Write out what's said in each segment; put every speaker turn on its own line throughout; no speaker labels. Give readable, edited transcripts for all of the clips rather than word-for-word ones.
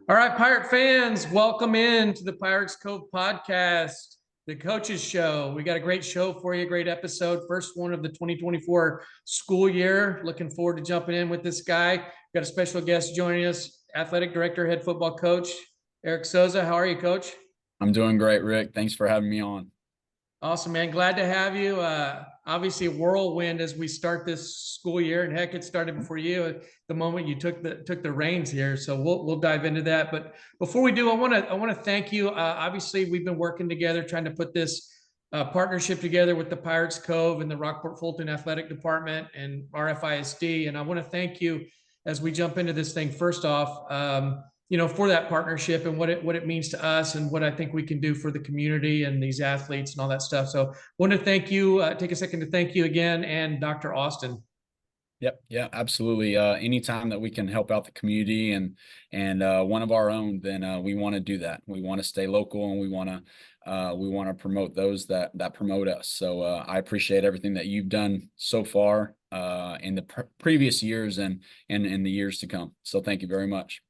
All right, Pirate fans, welcome in to the Pirates Cove podcast, the coaches show. We got a great show for you, great episode, first one of the 2024 school year. Looking forward to jumping in with this guy. We've got a special guest joining us, athletic director, head football coach, Eric Souza. How are you, coach?
I'm doing great, Rick. Thanks for having me on.
Awesome, man. Glad to have you. Obviously, a whirlwind as we start this school year, and heck, it started before you. At the moment you took the reins here, so we'll dive into that. But before we do, I want to thank you. Obviously, we've been working together trying to put this partnership together with the Pirates Cove and the Rockport-Fulton Athletic Department and RFISD, and I want to thank you as we jump into this thing. First off. For that partnership and what it means to us and what I think we can do for the community and these athletes and all that stuff. So I want to thank you, take a second to thank you again, and Dr. Austin.
Yep. Yeah, absolutely. Anytime that we can help out the community and one of our own, then we want to do that. We want to stay local, and we want to promote those that promote us. So I appreciate everything that you've done so far in the previous years and in the years to come. So thank you very much.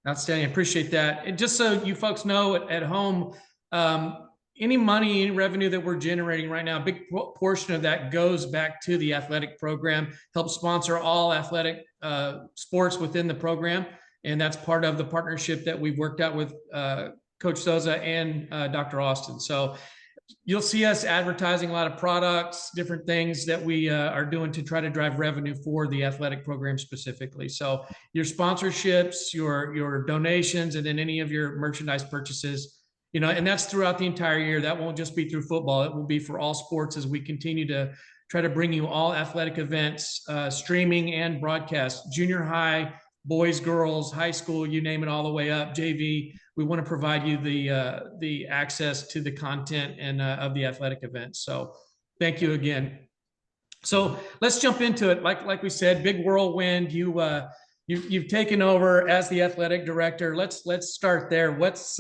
Outstanding. Appreciate that. And just so you folks know at home, any money, any revenue that we're generating right now, a big portion of that goes back to the athletic program, helps sponsor all athletic sports within the program. And that's part of the partnership that we've worked out with Coach Souza and Dr. Austin. So you'll see us advertising a lot of products, different things that we are doing to try to drive revenue for the athletic program specifically. So your sponsorships, your donations, and then any of your merchandise purchases, and that's throughout the entire year. That won't just be through football. It will be for all sports as we continue to try to bring you all athletic events, streaming and broadcast, junior high, boys, girls, high school, you name it, all the way up, JV. We want to provide you the access to the content and of the athletic events. So thank you again. So let's jump into it. Like we said, big whirlwind. You've taken over as the athletic director. Let's start there. How's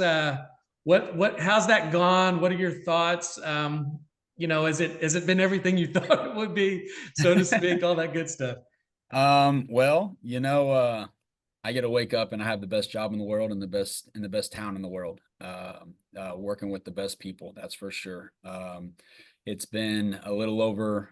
that gone? What are your thoughts? Has it been everything you thought it would be, so to speak, all that good stuff?
Well, I get to wake up and I have the best job in the world and the best town in the world. Working with the best people, that's for sure. It's been a little over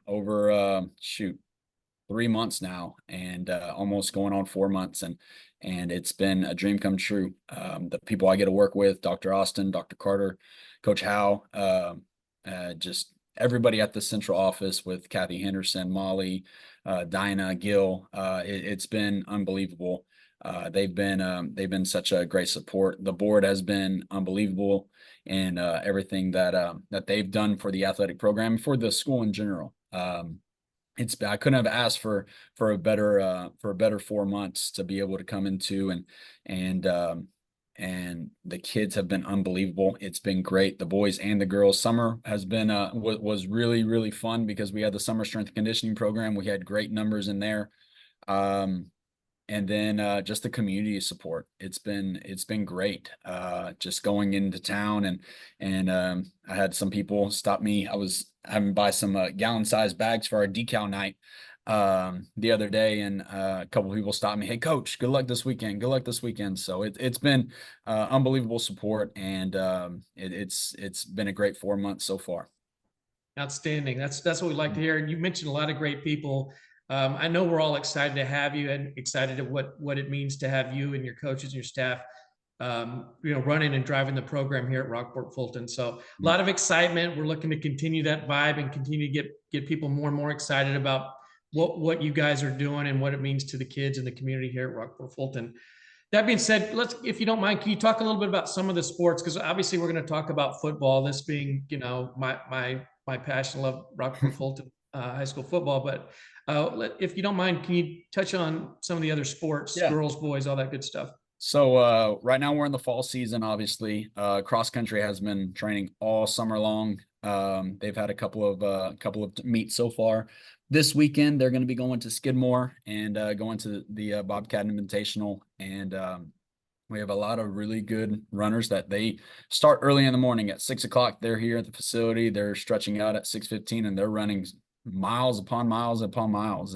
3 months now, and almost going on 4 months, and it's been a dream come true. The people I get to work with, Dr. Austin, Dr. Carter, Coach Howe, just everybody at the central office with Kathy Henderson, Molly, Dinah, Gil. It's been unbelievable. They've been such a great support. The board has been unbelievable in everything that they've done for the athletic program, for the school in general. I couldn't have asked for a better 4 months to be able to come into, and the kids have been unbelievable. It's been great. The boys and the girls. Summer has been was really, really fun because we had the summer strength and conditioning program. We had great numbers in there. And then just the community support. It's been great. Just going into town, and I had some people stop me. I was having to buy some gallon-sized bags for our decal night the other day, and a couple of people stopped me. Hey, coach, good luck this weekend. Good luck this weekend. So it's been unbelievable support, and it's been a great 4 months so far.
Outstanding. That's what we like to hear. And you mentioned a lot of great people. I know we're all excited to have you and excited of what it means to have you and your coaches and your staff, running and driving the program here at Rockport-Fulton. So a lot of excitement. We're looking to continue that vibe and continue to get people more and more excited about what you guys are doing and what it means to the kids and the community here at Rockport-Fulton. That being said, if you don't mind, can you talk a little bit about some of the sports? Because obviously we're going to talk about football, this being, my passion. I love Rockport-Fulton high school football, but if you don't mind, can you touch on some of the other sports,
Yeah.
girls, boys, all that good stuff?
So right now we're in the fall season, obviously. Cross country has been training all summer long. They've had a couple of meets so far. This weekend they're going to be going to Skidmore and going to the Bobcat Invitational, and we have a lot of really good runners that they start early in the morning at 6 o'clock. They're here at the facility. They're stretching out at 6:15, and they're running miles upon miles upon miles.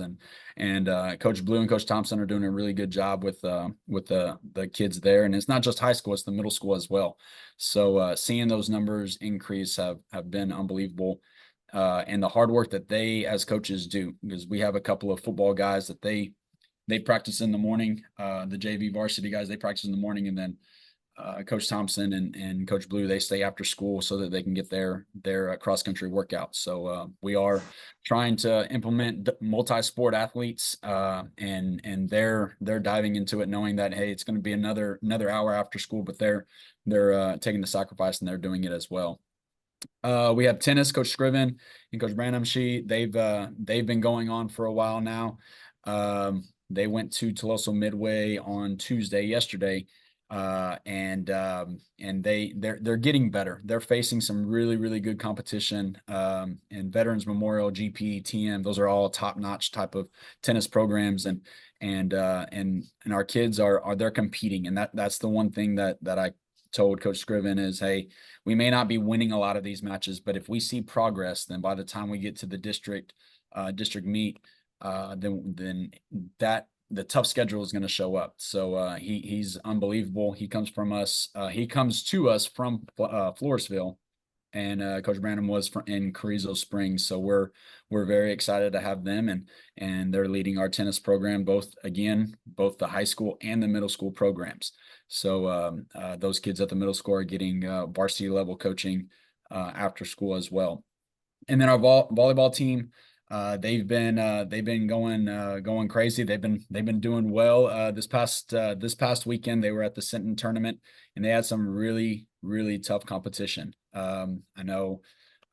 And Coach Blue and Coach Thompson are doing a really good job with the kids there. And it's not just high school, it's the middle school as well. So seeing those numbers increase have been unbelievable. And the hard work that they as coaches do, because we have a couple of football guys that they practice in the morning. The JV varsity guys, they practice in the morning, and then Coach Thompson and Coach Blue, they stay after school so that they can get their cross country workout. So we are trying to implement multi-sport athletes, and they're diving into it, knowing that hey, it's going to be another hour after school, but they're taking the sacrifice and they're doing it as well. We have tennis, Coach Scriven and Coach Branham. They've been going on for a while now. They went to Toloso Midway on Tuesday yesterday. And they're getting better. They're facing some really good competition. And Veterans Memorial, GP, TM, those are all top-notch type of tennis programs. And our kids they're competing. And that's the one thing that I told Coach Scriven is, hey, we may not be winning a lot of these matches, but if we see progress, then by the time we get to the district meet, then the tough schedule is going to show up. So he's unbelievable. He comes to us from Floresville, and Coach Branham was in Carrizo Springs. So we're very excited to have them, and they're leading our tennis program, both the high school and the middle school programs. So those kids at the middle school are getting varsity level coaching after school as well. And then our volleyball team, they've been going crazy. They've been doing well. This past weekend, they were at the Sinton tournament, and they had some really tough competition. I know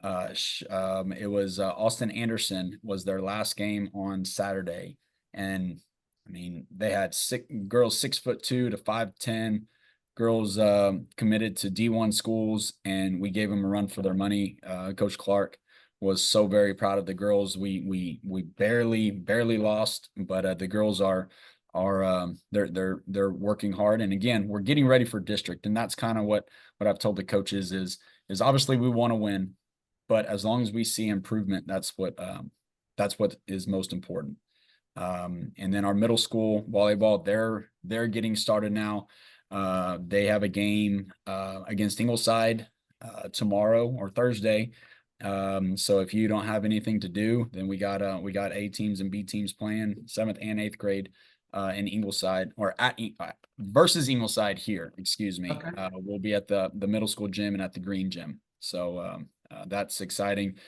it was Austin Anderson was their last game on Saturday, and I mean they had girls 6'2" to 5'10", girls committed to D1 schools, and we gave them a run for their money. Coach Clark was so very proud of the girls. We barely lost, but the girls they're working hard. And again, we're getting ready for district, and that's kind of what I've told the coaches is obviously we want to win, but as long as we see improvement, that's what is most important. And then our middle school volleyball, they're getting started now. They have a game against Ingleside tomorrow or Thursday. So if you don't have anything to do, then we got A teams and B teams playing 7th and 8th grade in Ingleside, or versus Ingleside here, excuse me.
Okay.
We'll be at the middle school gym and at the green gym. So that's exciting.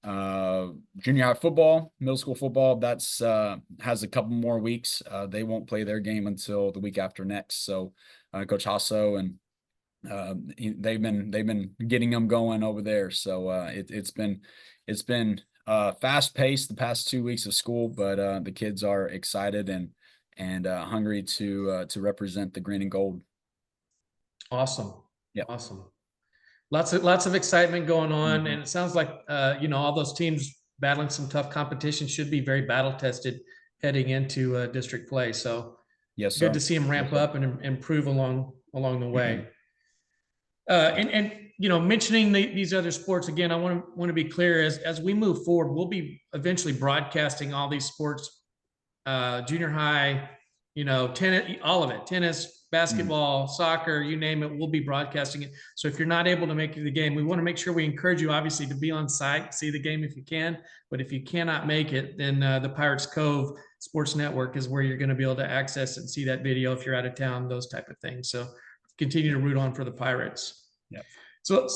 Junior high football, middle school football, that's has a couple more weeks. They won't play their game until the week after next. So Coach Hasso and they've been getting them going over there. So it's been fast paced the past 2 weeks of school, but the kids are excited and hungry to represent the green and gold.
Awesome.
Yeah.
Awesome. Lots of excitement going on. And it sounds like, all those teams battling some tough competition should be very battle tested heading into district play. So
yes,
good
sir.
to see them ramp up and improve along the way. Mentioning these other sports again, I want to be clear as we move forward, we'll be eventually broadcasting all these sports, junior high, tennis, all of it, tennis, basketball, soccer, you name it, we'll be broadcasting it. So if you're not able to make it to the game, we want to make sure we encourage you, obviously, to be on site, see the game if you can. But if you cannot make it, then the Pirates Cove Sports Network is where you're going to be able to access and see that video if you're out of town, those type of things. So continue to root on for the Pirates.
Yeah.
So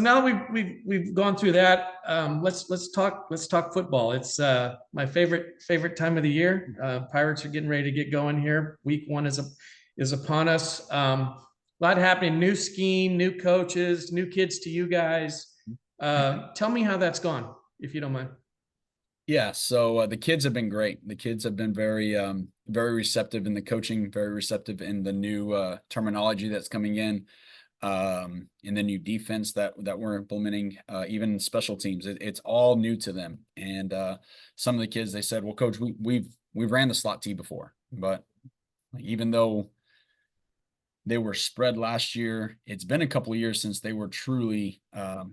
now we've gone through that. Let's talk football. It's my favorite time of the year. Pirates are getting ready to get going here. Week 1 is upon us. A lot happening. New scheme, new coaches, new kids to you guys. Tell me how that's gone, if you don't mind.
Yeah, so the kids have been great. The kids have been very receptive in the coaching, very receptive in the new terminology that's coming in. And the new defense that we're implementing, even special teams, it's all new to them. And some of the kids, they said, well, coach, we've ran the slot T before, but even though They were spread last year. It's been a couple of years since they were truly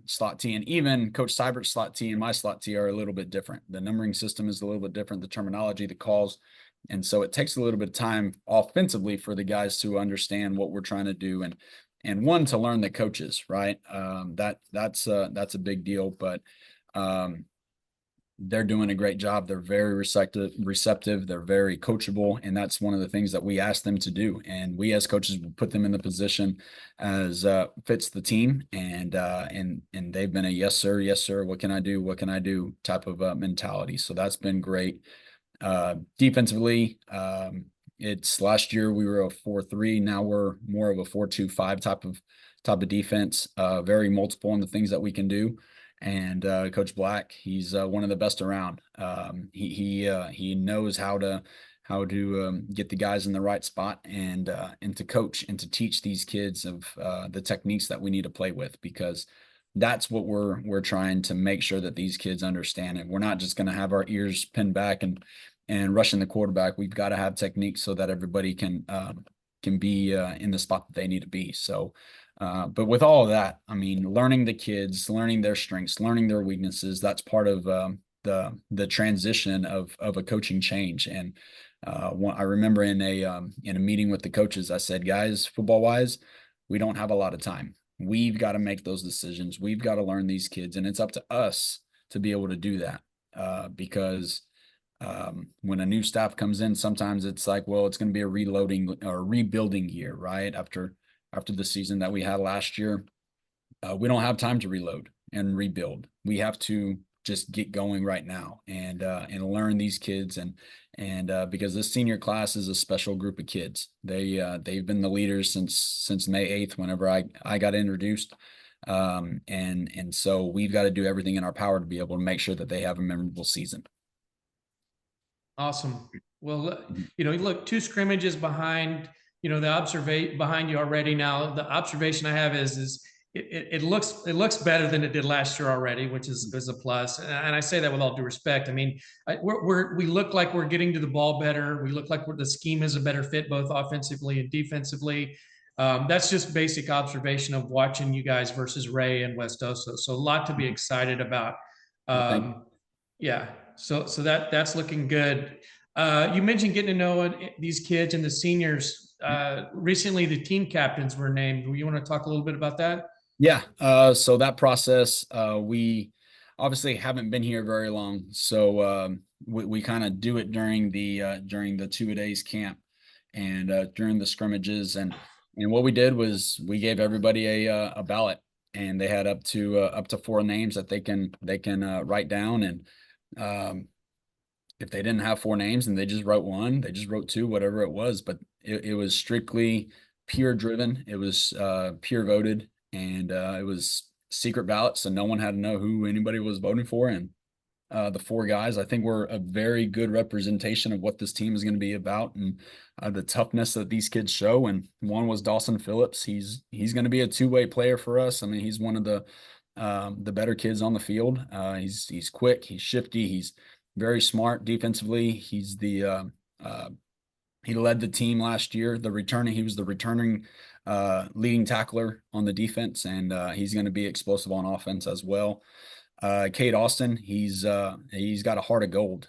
slot T, and even Coach Seibert's slot T and my slot T are a little bit different. The numbering system is a little bit different, the terminology, the calls. And so it takes a little bit of time offensively for the guys to understand what we're trying to do, and one, to learn the coaches, right? That's a big deal, but they're doing a great job. They're very receptive. They're very coachable. And that's one of the things that we ask them to do. And we as coaches will put them in the position as fits the team. And they've been a yes, sir. Yes, sir. What can I do? What can I do? Type of mentality. So that's been great. Defensively, it's last year we were a 4-3. Now we're more of a 4-2-5 type of defense. Very multiple in the things that we can do. And Coach Black, he's one of the best around. He knows how to get the guys in the right spot, and to coach and to teach these kids of the techniques that we need to play with, because that's what we're trying to make sure that these kids understand. And we're not just going to have our ears pinned back and rushing the quarterback. We've got to have techniques so that everybody can be in the spot that they need to be. So. But with all of that, I mean, learning the kids, learning their strengths, learning their weaknesses, that's part of the transition of a coaching change. And I remember in a meeting with the coaches, I said, guys, football wise, we don't have a lot of time. We've got to make those decisions. We've got to learn these kids, and it's up to us to be able to do that. Because when a new staff comes in, sometimes it's like, well, it's going to be a reloading or rebuilding year, right? After the season that we had last year, we don't have time to reload and rebuild. We have to just get going right now and learn these kids, and because this senior class is a special group of kids. They've been the leaders since May 8th, whenever I got introduced. And so we've got to do everything in our power to be able to make sure that they have a memorable season.
Awesome. Well, look, 2 scrimmages behind, the behind you already. Now, the observation I have is it looks better than it did last year already, which is a plus. And I say that with all due respect. I mean, we look like we're getting to the ball better. We look like the scheme is a better fit, both offensively and defensively. That's just basic observation of watching you guys versus Ray and West Oso. So a lot to be excited about. Yeah. So that's looking good. You mentioned getting to know these kids and the seniors. Recently, the team captains were named. You want to talk a little bit about that?
Yeah. So that process, we obviously haven't been here very long. So we kind of do it during the 2-a-days camp and during the scrimmages. And what we did was we gave everybody a ballot, and they had up to 4 names that they can write down. And if they didn't have 4 names and they just wrote 1, they just wrote 2, whatever it was. But it was strictly peer driven. It was peer voted, and it was secret ballot, so no one had to know who anybody was voting for. And the 4 guys, I think, were a very good representation of what this team is going to be about, and the toughness that these kids show. And one was Dawson Phillips. He's going to be a 2-way player for us. I mean, he's one of the better kids on the field. He's quick, he's shifty, he's very smart defensively. He led the team last year. He was the returning leading tackler on the defense, and he's going to be explosive on offense as well. Cade Austin, he's got a heart of gold.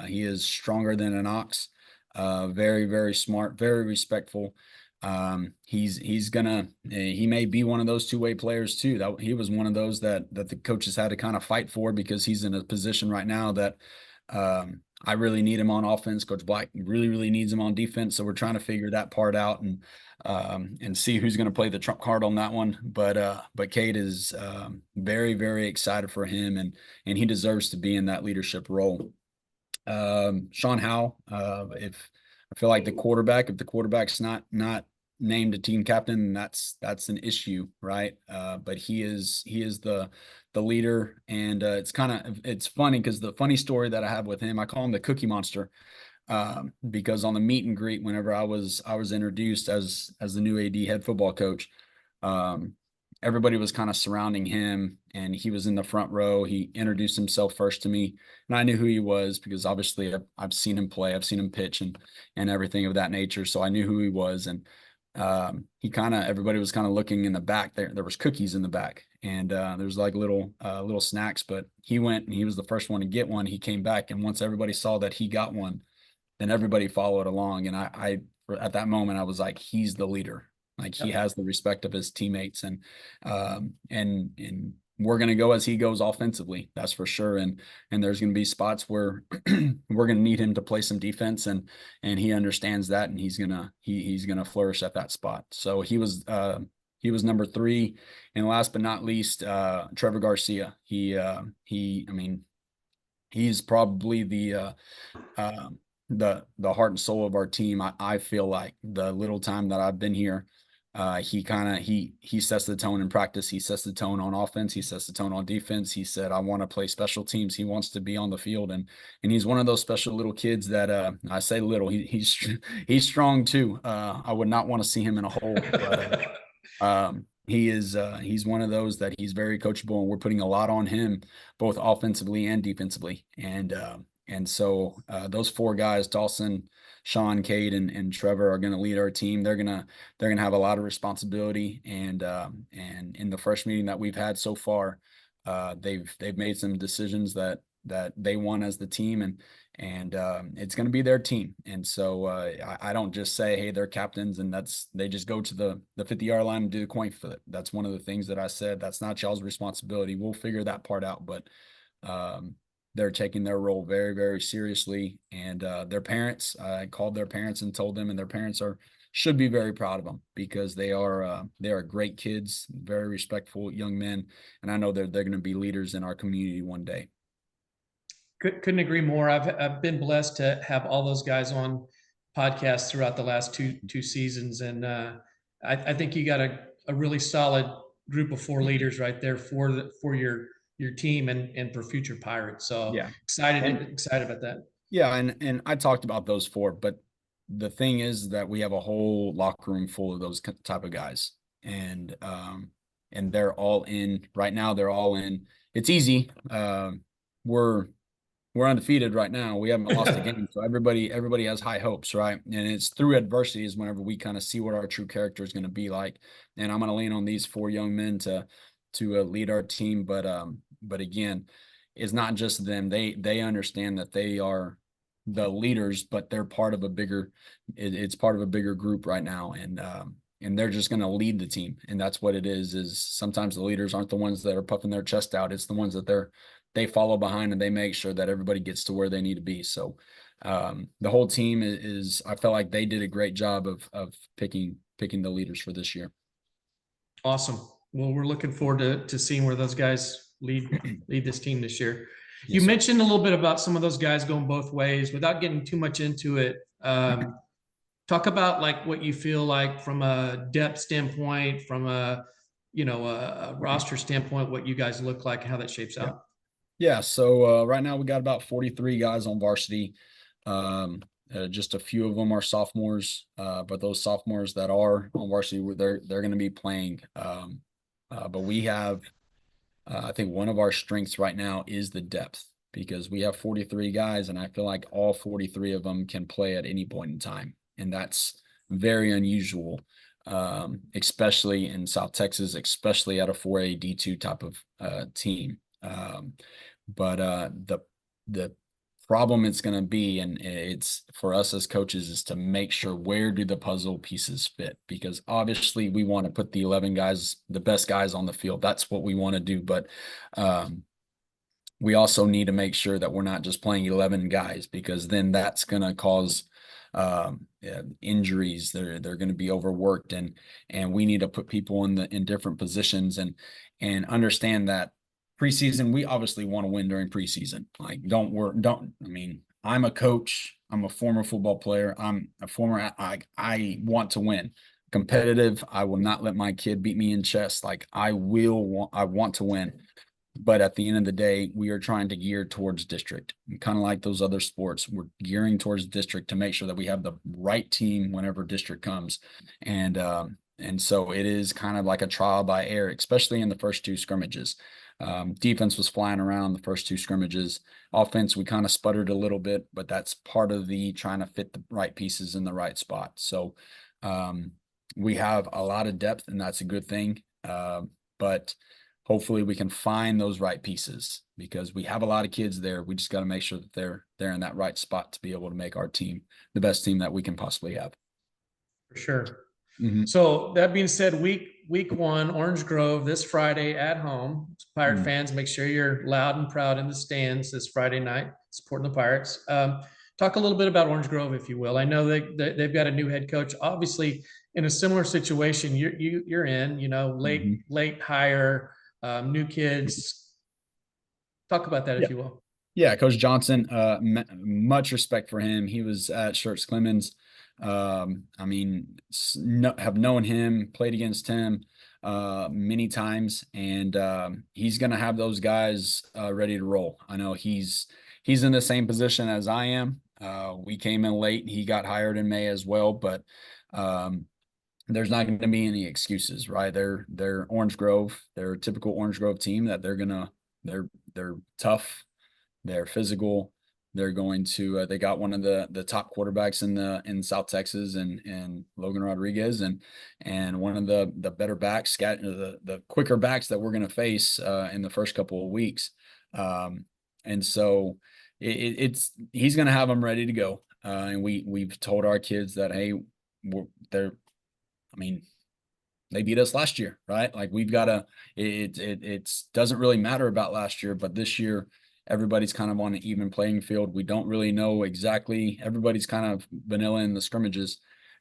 He is stronger than an ox. Very, very smart, very respectful. He may be one of those 2-way players too. That he was one of those that the coaches had to kind of fight for, because he's in a position right now that I really need him on offense. Coach Black really, really needs him on defense. So we're trying to figure that part out and see who's going to play the trump card on that one. But Cade is very, very excited for him, and he deserves to be in that leadership role. Sean Howe, if I feel like if the quarterback's not named a team captain, that's an issue, right? But he is the leader, and it's funny because the funny story that I have with him, I call him the Cookie Monster, because on the meet and greet, whenever I was introduced as the new AD head football coach, everybody was kind of surrounding him, and he was in the front row. He introduced himself first to me, and I knew who he was because obviously I've seen him play, I've seen him pitch and everything of that nature. So I knew who he was. And everybody was kind of looking in the back there. There was cookies in the back, and there's like little snacks, but he went and he was the first one to get one. He came back, and once everybody saw that he got one, then everybody followed along. And at that moment, I was like, he's the leader. Like he has the respect of his teammates, and we're going to go as he goes offensively. That's for sure. And there's going to be spots where we're going to need him to play some defense, and he understands that, and he's going to flourish at that spot. So he was number 3. And last but not least, Trevor Garcia. I mean, he's probably the heart and soul of our team. I feel like the little time that I've been here, he sets the tone in practice. He sets the tone on offense. He sets the tone on defense. He said, I want to play special teams. He wants to be on the field. And he's one of those special little kids that, I say little, he's strong too. I would not want to see him in a hole, but, he's one of those that he's very coachable, and we're putting a lot on him, both offensively and defensively. And so those 4 guys, Dawson, Sean, Cade, and Trevor, are going to lead our team. They're gonna have a lot of responsibility. And in the first meeting that we've had so far, they've made some decisions that they want as the team, and it's going to be their team. And so I don't just say, hey, they're captains, and they just go to the 50-yard line and do the coin flip. That's one of the things that I said. That's not y'all's responsibility. We'll figure that part out. But they're taking their role very, very seriously. And their parents, I called their parents and told them, and their parents should be very proud of them, because they are great kids, very respectful young men. And I know they're going to be leaders in our community one day.
Couldn't agree more. I've been blessed to have all those guys on podcasts throughout the last two seasons, and I think you got a really solid group of 4 leaders right there for your team and for future Pirates. So
yeah,
excited about that.
Yeah, and I talked about those 4, but the thing is that we have a whole locker room full of those type of guys, and they're all in right now. They're all in. It's easy. We're undefeated right now. We haven't lost a game, so everybody has high hopes, right? And it's through adversity is whenever we kind of see what our true character is going to be like. And I'm going to lean on these 4 young men to lead our team, but again, it's not just them. They understand that they are the leaders, but they're part of a bigger. It's part of a bigger group right now, and they're just going to lead the team, and that's what it is. Is sometimes the leaders aren't the ones that are puffing their chest out. It's the ones that they follow behind, and they make sure that everybody gets to where they need to be. So the whole team is I felt like they did a great job of picking the leaders for this year.
Awesome. Well, we're looking forward to seeing where those guys lead this team this year.
Yes,
you
sir.
mentioned a little bit about some of those guys going both ways. Without getting too much into it, talk about like what you feel like from a depth standpoint, from a roster standpoint, what you guys look like, how that shapes out.
Yeah. So right now we got about 43 guys on varsity. Just a few of them are sophomores, but those sophomores that are on varsity, they're going to be playing. But we have, I think one of our strengths right now is the depth, because we have 43 guys, and I feel like all 43 of them can play at any point in time. And that's very unusual, especially in South Texas, especially at a 4A D2 type of team. But the problem it's going to be, and it's for us as coaches, is to make sure where do the puzzle pieces fit, because obviously we want to put the 11 guys, the best guys on the field. That's what we want to do. But we also need to make sure that we're not just playing 11 guys, because then that's going to cause injuries. They're going to be overworked, and we need to put people in different positions and understand that preseason, we obviously want to win during preseason. Like, I mean, I'm a coach. I'm a former football player. I want to win. Competitive. I will not let my kid beat me in chess. Like, I want to win. But at the end of the day, we are trying to gear towards district. Kind of like those other sports, we're gearing towards district to make sure that we have the right team whenever district comes. And so it is kind of like a trial by error, especially in the first 2 scrimmages. Defense was flying around the first 2 scrimmages. Offense, we kind of sputtered a little bit, but that's part of the trying to fit the right pieces in the right spot. So we have a lot of depth, and that's a good thing. But hopefully we can find those right pieces, because we have a lot of kids there. We just got to make sure that they're in that right spot to be able to make our team the best team that we can possibly have.
For sure.
Mm-hmm.
So that being said, week one, Orange Grove this Friday at home. Pirate fans, make sure you're loud and proud in the stands this Friday night, supporting the Pirates. Talk a little bit about Orange Grove, if you will. I know they've got a new head coach. Obviously, in a similar situation, you're in. Late hire, new kids. Talk about that, if you will.
Yeah, Coach Johnson, much respect for him. He was at Schertz Clemens. I mean, have known him, played against him many times, and he's going to have those guys ready to roll. I know he's in the same position as I am. We came in late. He got hired in May as well, but there's not going to be any excuses, right? They're Orange Grove. They're a typical Orange Grove team that they're tough. They're physical. They're going to. They got one of the top quarterbacks in South Texas, and Logan Rodriguez, and one of the better backs, the quicker backs that we're going to face in the first couple of weeks. And so he's going to have them ready to go. And we've told our kids that, hey, they beat us last year, right? Like, we've got to. It doesn't really matter about last year, but this year, everybody's kind of on an even playing field. We don't really know exactly. Everybody's kind of vanilla in the scrimmages,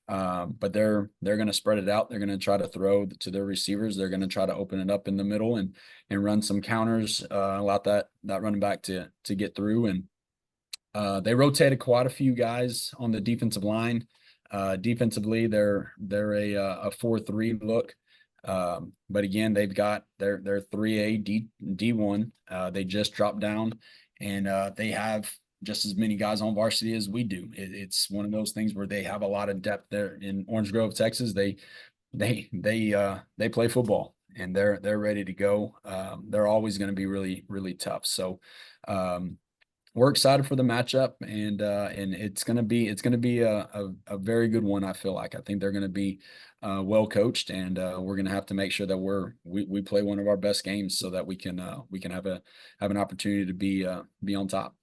but they're going to spread it out. They're going to try to throw to their receivers. They're going to try to open it up in the middle and run some counters, allow that running back to get through. And they rotated quite a few guys on the defensive line. Defensively, they're a 4-3 look. But again, they've got their 3A D1. They just dropped down, and they have just as many guys on varsity as we do. It's one of those things where they have a lot of depth there in Orange Grove, Texas. They play football, and they're ready to go. They're always going to be really, really tough. So we're excited for the matchup, and it's gonna be a very good one. I feel like. I think they're gonna be well coached, and we're gonna have to make sure that we play one of our best games so that we can have an opportunity to be on top.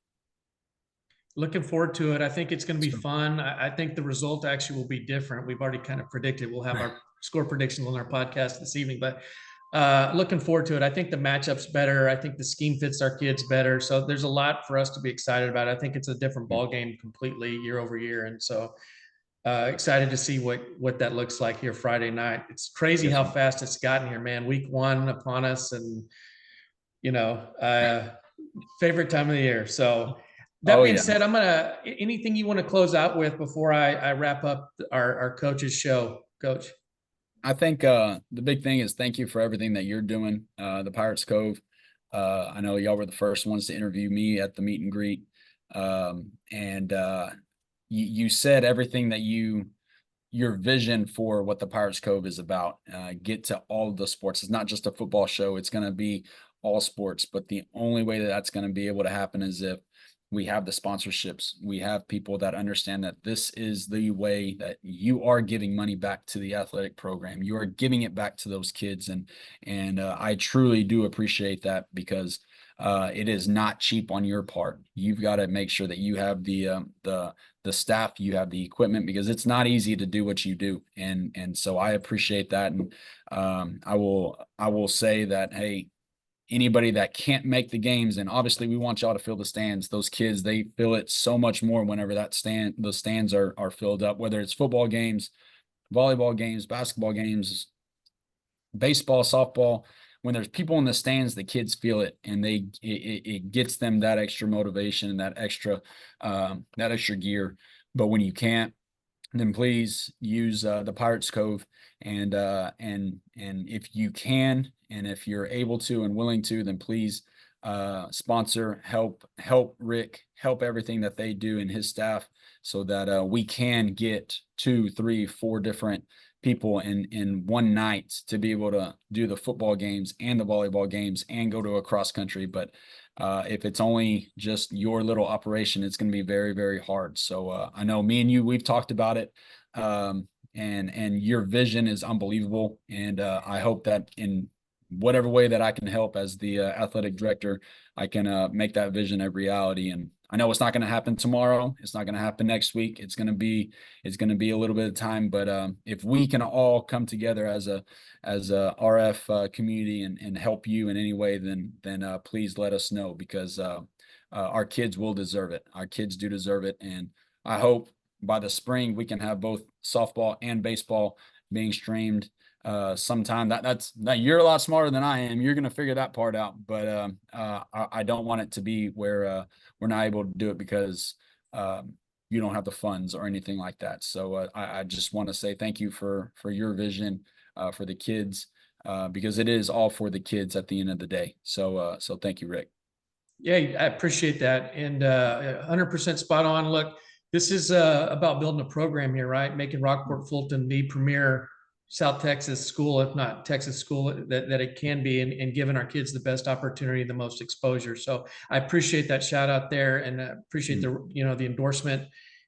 Looking forward to it. I think it's going to be fun. I think the result actually will be different. We've already kind of predicted. We'll have our score predictions on our podcast this evening, but looking forward to it. I think the matchup's better. I think the scheme fits our kids better. So there's a lot for us to be excited about. I think it's a different ball game completely year over year. And so excited to see what that looks like here Friday night. It's crazy how fast it's gotten here, man. Week one upon us, and favorite time of the year. So that being said, anything you want to close out with before I wrap up our coach's show, Coach?
I think the big thing is thank you for everything that you're doing. The Pirates Cove. I know y'all were the first ones to interview me at the meet and greet. And you said everything that your vision for what the Pirates Cove is about. Get to all of the sports. It's not just a football show. It's going to be all sports. But the only way that that's going to be able to happen is if we have the sponsorships. We have people that understand that this is the way that you are giving money back to the athletic program. You are giving it back to those kids. And I truly do appreciate that, because it is not cheap on your part. You've got to make sure that you have the staff, you have the equipment, because it's not easy to do what you do. And so I appreciate that. And I will say that, hey, anybody that can't make the games, and obviously we want y'all to fill the stands. Those kids, they feel it so much more whenever those stands are filled up, whether it's football games, volleyball games, basketball games, baseball, softball. When there's people in the stands, the kids feel it, and it gets them that extra motivation and that extra gear. But when you can't, then please use the Pirates Cove, and if you can, and if you're able to and willing to, then please sponsor, help Rick, help everything that they do and his staff, so that we can get 2, 3, 4 different people in one night to be able to do the football games and the volleyball games and go to a cross country. But if it's only just your little operation, it's going to be very, very hard. So I know me and you, we've talked about it. and your vision is unbelievable. And I hope that in whatever way that I can help as the athletic director, I can make that vision a reality. And I know it's not going to happen tomorrow. It's not going to happen next week. It's going to be a little bit of time. But if we can all come together as a RF community and help you in any way, then please let us know, because our kids will deserve it. Our kids do deserve it. And I hope by the spring we can have both softball and baseball being streamed sometime. That you're a lot smarter than I am. You're going to figure that part out. But I don't want it to be where we're not able to do it because you don't have the funds or anything like that. So I just want to say thank you for your vision for the kids, because it is all for the kids at the end of the day. So thank you, Rick.
Yeah, I appreciate that. And 100% spot on. Look, this is about building a program here, right? Making Rockport-Fulton the premier South Texas school, if not Texas school, that it can be, and giving our kids the best opportunity, the most exposure. So I appreciate that shout out there, and appreciate the endorsement.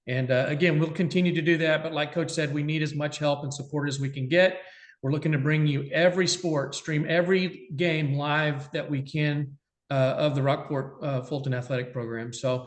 And again, we'll continue to do that. But like Coach said, we need as much help and support as we can get. We're looking to bring you every sport, stream every game live that we can of the Rockport-Fulton Athletic Program. So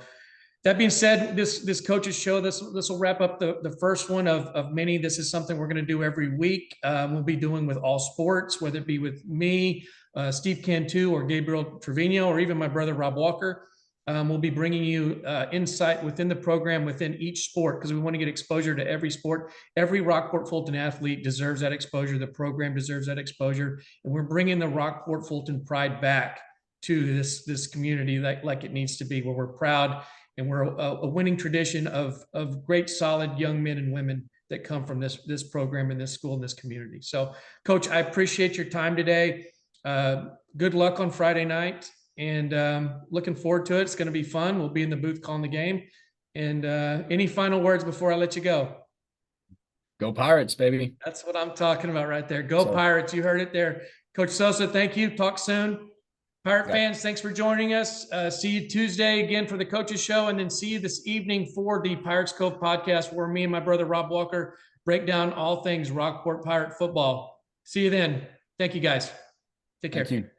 that being said, this coaches show, this will wrap up the first one of many. This is something we're going to do every week. We'll be doing with all sports, whether it be with me, Steve Cantu, or Gabriel Trevino, or even my brother Rob Walker. We'll be bringing you insight within the program, within each sport, because we want to get exposure to every sport. Every Rockport-Fulton athlete deserves that exposure. The program deserves that exposure, and we're bringing the Rockport-Fulton pride back to this community like it needs to be, where we're proud and we're a winning tradition of great, solid young men and women that come from this program and this school and this community. So, Coach, I appreciate your time today. Good luck on Friday night, and looking forward to it. It's going to be fun. We'll be in the booth calling the game. And any final words before I let you go?
Go Pirates, baby.
That's what I'm talking about right there. Go Pirates. You heard it there. Coach Sosa, thank you. Talk soon. Pirate fans, thanks for joining us. See you Tuesday again for the Coaches Show, and then see you this evening for the Pirates Cove podcast, where me and my brother Rob Walker break down all things Rockport Pirate football. See you then. Thank you, guys. Take care.
Thank you.